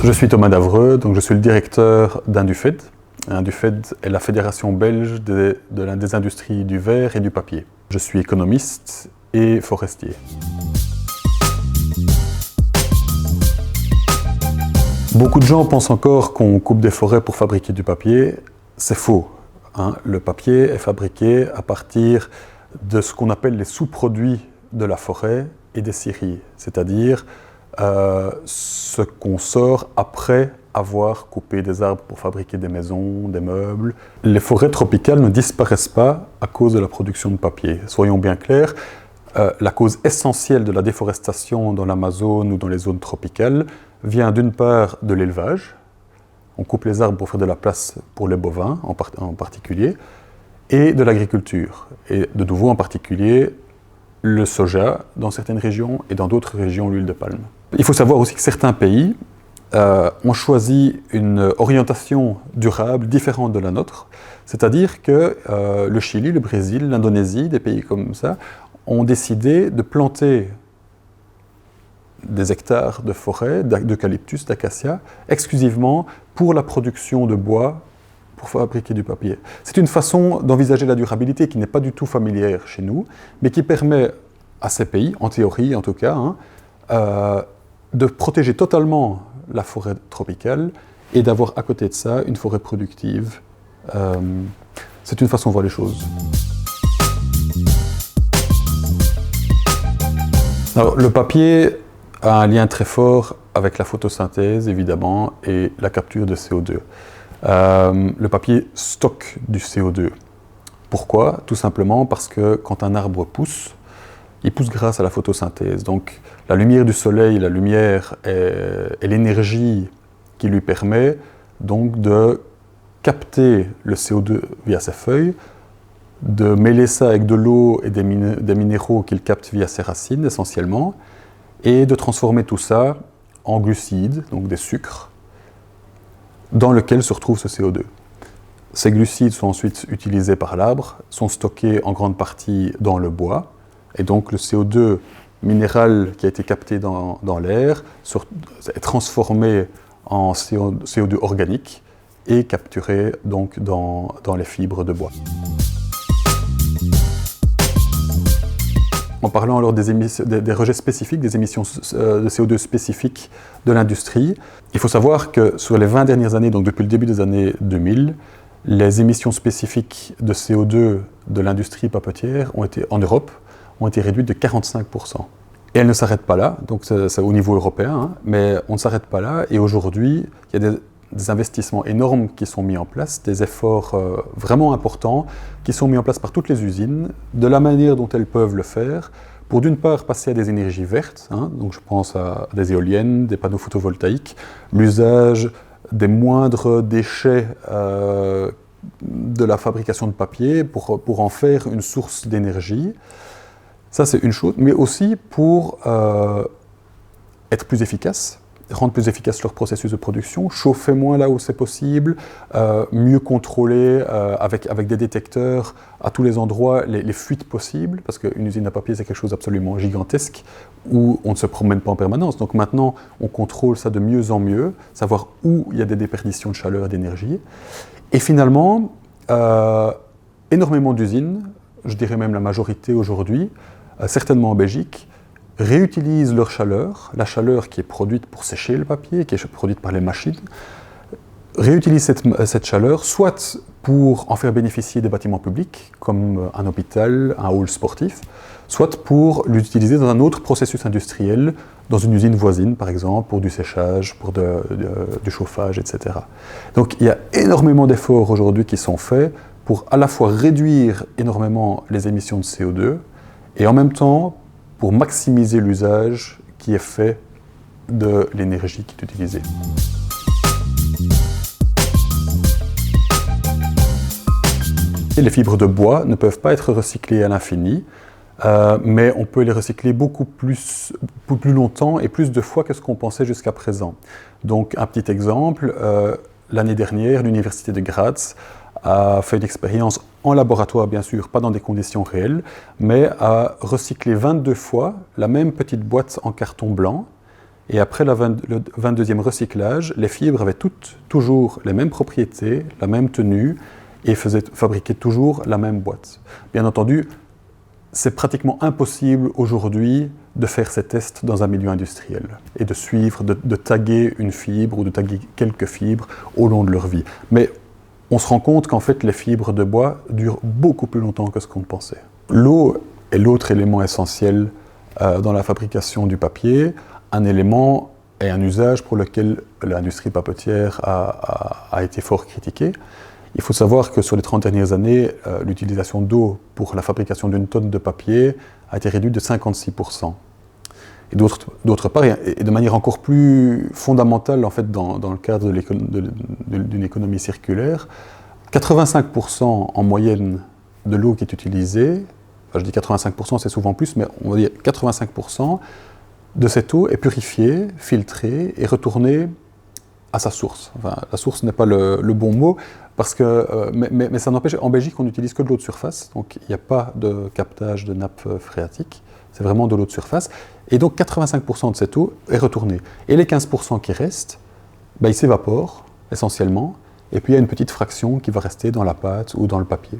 Je suis Thomas Davreux, donc je suis le directeur d'Indufed. Indufed est la fédération belge des industries du verre et du papier. Je suis économiste et forestier. Beaucoup de gens pensent encore qu'on coupe des forêts pour fabriquer du papier. C'est faux. Le papier est fabriqué à partir de ce qu'on appelle les sous-produits de la forêt et des scieries, c'est-à-dire ce qu'on sort après avoir coupé des arbres pour fabriquer des maisons, des meubles. Les forêts tropicales ne disparaissent pas à cause de la production de papier. Soyons bien clairs, la cause essentielle de la déforestation dans l'Amazone ou dans les zones tropicales vient d'une part de l'élevage. On coupe les arbres pour faire de la place pour les bovins en particulier, et de l'agriculture. Et de nouveau en particulier le soja dans certaines régions et dans d'autres régions l'huile de palme. Il faut savoir aussi que certains pays ont choisi une orientation durable différente de la nôtre, c'est-à-dire que le Chili, le Brésil, l'Indonésie, des pays comme ça, ont décidé de planter des hectares de forêt, d'eucalyptus, d'acacia, exclusivement pour la production de bois pour fabriquer du papier. C'est une façon d'envisager la durabilité qui n'est pas du tout familière chez nous, mais qui permet à ces pays, en théorie en tout cas, de protéger totalement la forêt tropicale et d'avoir à côté de ça une forêt productive. C'est une façon de voir les choses. Alors, le papier a un lien très fort avec la photosynthèse, évidemment, et la capture de CO2. Le papier stocke du CO2. Pourquoi ? Tout simplement parce que quand un arbre pousse, il pousse grâce à la photosynthèse. Donc la lumière du soleil, la lumière est l'énergie qui lui permet donc de capter le CO2 via ses feuilles, de mêler ça avec de l'eau et des minéraux qu'il capte via ses racines essentiellement, et de transformer tout ça en glucides, donc des sucres, dans lequel se retrouve ce CO2. Ces glucides sont ensuite utilisés par l'arbre, sont stockés en grande partie dans le bois, et donc le CO2 minéral qui a été capté dans l'air est transformé en CO2 organique et capturé donc dans les fibres de bois. En parlant alors des rejets spécifiques, des émissions de CO2 spécifiques de l'industrie, il faut savoir que sur les 20 dernières années, donc depuis le début des années 2000, les émissions spécifiques de CO2 de l'industrie papetière en Europe ont été réduites de 45%. Et elles ne s'arrêtent pas là, donc c'est au niveau européen, mais on ne s'arrête pas là. Et aujourd'hui, il y a des investissements énormes qui sont mis en place, des efforts vraiment importants qui sont mis en place par toutes les usines, de la manière dont elles peuvent le faire, pour d'une part passer à des énergies vertes, donc je pense à des éoliennes, des panneaux photovoltaïques, l'usage des moindres déchets de la fabrication de papier pour en faire une source d'énergie. Ça c'est une chose, mais aussi pour être plus efficace, rendre plus efficace leur processus de production, chauffer moins là où c'est possible, mieux contrôler avec des détecteurs à tous les endroits les fuites possibles, parce qu'une usine à papier c'est quelque chose d'absolument gigantesque où on ne se promène pas en permanence. Donc maintenant on contrôle ça de mieux en mieux, savoir où il y a des déperditions de chaleur et d'énergie. Et finalement, énormément d'usines, je dirais même la majorité aujourd'hui, certainement en Belgique, réutilisent leur chaleur, la chaleur qui est produite pour sécher le papier, qui est produite par les machines, réutilisent cette chaleur soit pour en faire bénéficier des bâtiments publics, comme un hôpital, un hall sportif, soit pour l'utiliser dans un autre processus industriel, dans une usine voisine par exemple, pour du séchage, pour du chauffage, etc. Donc il y a énormément d'efforts aujourd'hui qui sont faits pour à la fois réduire énormément les émissions de CO2 et en même temps pour maximiser l'usage qui est fait de l'énergie qui est utilisée. Et les fibres de bois ne peuvent pas être recyclées à l'infini, mais on peut les recycler beaucoup plus longtemps et plus de fois que ce qu'on pensait jusqu'à présent. Donc un petit exemple, l'année dernière, l'université de Graz a fait une expérience en laboratoire, bien sûr, pas dans des conditions réelles, mais a recyclé 22 fois la même petite boîte en carton blanc Et après le 22e recyclage, les fibres avaient toutes toujours les mêmes propriétés, la même tenue, et fabriquaient toujours la même boîte. Bien entendu, c'est pratiquement impossible aujourd'hui de faire ces tests dans un milieu industriel et de suivre, de taguer une fibre ou de taguer quelques fibres au long de leur vie. Mais on se rend compte qu'en fait, les fibres de bois durent beaucoup plus longtemps que ce qu'on pensait. L'eau est l'autre élément essentiel dans la fabrication du papier, un élément et un usage pour lequel l'industrie papetière a été fort critiquée. Il faut savoir que sur les 30 dernières années, l'utilisation d'eau pour la fabrication d'une tonne de papier a été réduite de 56%. Et d'autre part, et de manière encore plus fondamentale en fait, dans le cadre d'une économie circulaire, 85% en moyenne de l'eau qui est utilisée, enfin je dis 85%, c'est souvent plus, mais on va dire 85% de cette eau est purifiée, filtrée et retournée à sa source. Enfin, la source n'est pas le bon mot, parce que, mais ça n'empêche, en Belgique, on n'utilise que de l'eau de surface, donc il n'y a pas de captage de nappe phréatique, c'est vraiment de l'eau de surface, et donc 85% de cette eau est retournée. Et les 15% qui restent, ben, ils s'évaporent essentiellement, et puis il y a une petite fraction qui va rester dans la pâte ou dans le papier.